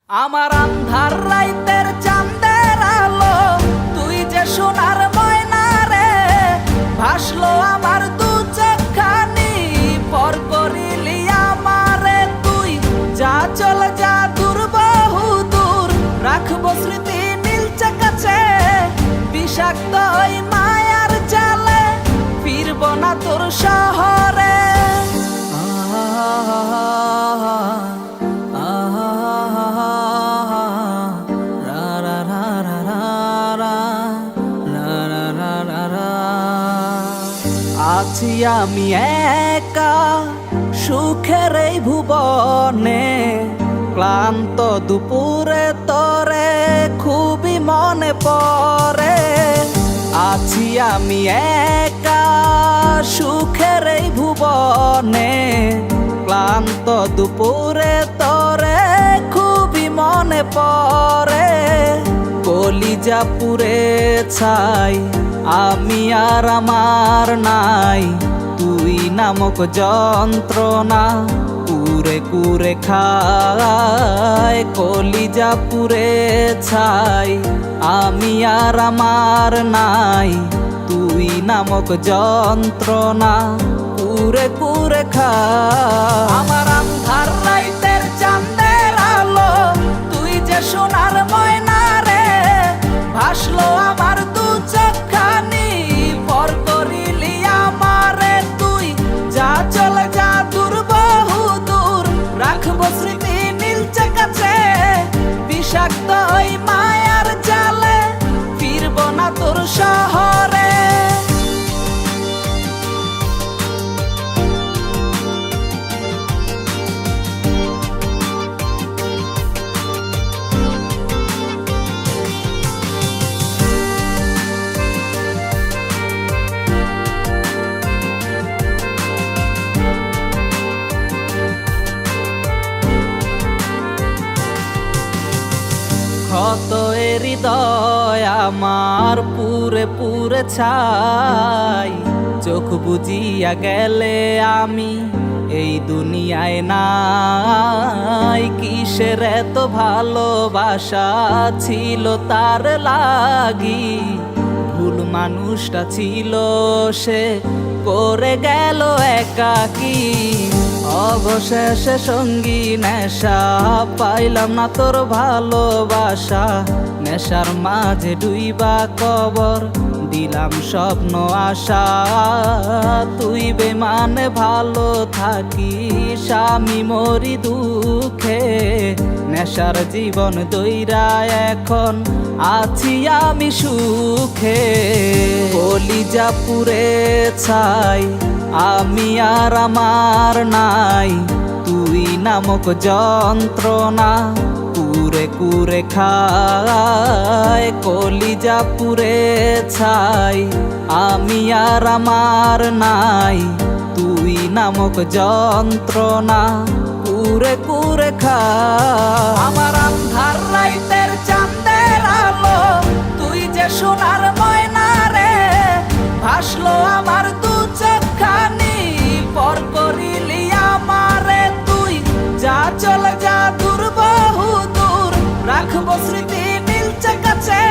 আমার আন্ধার রাইতের চাঁদের আলো, তুই যে সোনার ময়না রে, ভাসলো আমার দু চোখখানি, পর করিলি আমারে তুই। যা চলে যা দূর বহু দূর, রাখবো স্মৃতি নীলচে কাছে, বিষাক্ত ওই মায়ার জালে, ফিরব না তোর শহরে। আছি আমি একা সুখের এই ভুবনে, ক্লান্ত দুপুরে তরে খুবই মনে পড়ে। আছি আমি একা সুখের এই ভুবনে, ক্লান্ত দুপুরে তরে খুবই মনে পড়ে। কলিজা পুড়ে ছাই আমি আর আমার নাই, তুই নামক যন্ত্রণা কুরে কুরে খায়। কলিজা পুড়ে ছাই আমি আর আমার নাই, তুই নামক যন্ত্রণা কুরে কুরে খায়। আমার আন্ধার রাইতের চাঁদের আলো, তুই যে সোনার ময়না রে, ভাসলো আমার দু চোখখানি, পর করিলি আমারে তুই। যা চলে যা দূর বহু দূর, রাখবো স্মৃতি নীলচে কাছে, বিষাক্ত ওই মায়ার জালে, ফিরব না তোর শহরে। ক্ষত হৃদয় আমার পুরে পুরে ছাই, চোখ বুজিয়া গেলে আমি এই দুনিয়ায় নাই। কিসের এত ভালোবাসা ছিল তার লাগি, ভুল মানুষটা ছিল সে, করে গেল একাকী। অবশেষে সঙ্গী নেশা, পাইলাম না তোর ভালোবাসা, নেশার মাঝে ডুইবা কবর দিলাম স্বপ্ন আশা। তুই বেমানে ভালো থাকিস, আমি মরি দুঃখে, নেশার জীবন দইরা এখন আছি আমি সুখে। কলিজা পুড়ে ছাই আমি আর আমার নাই, তুই নামক যন্ত্রণা কুরে কুরে খায়। কলিজা পুড়ে ছাই আমি আর আমার নাই, তুই নামক যন্ত্রণা কুরে কুরে খায়। আমার আন্ধার রাইতের চাঁদের আলো, তুই যে সোনার ময়না রে, ভাসলো আমার দু চোখখানি, পর করিলি আমারে তুই। যা চলে যা দূর বহু দূর, রাখবো স্মৃতি নীলচে কাছে,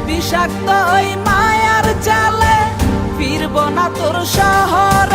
বিষাক্ত ওই মায়ার জালে, ফিরব না তোর শহর।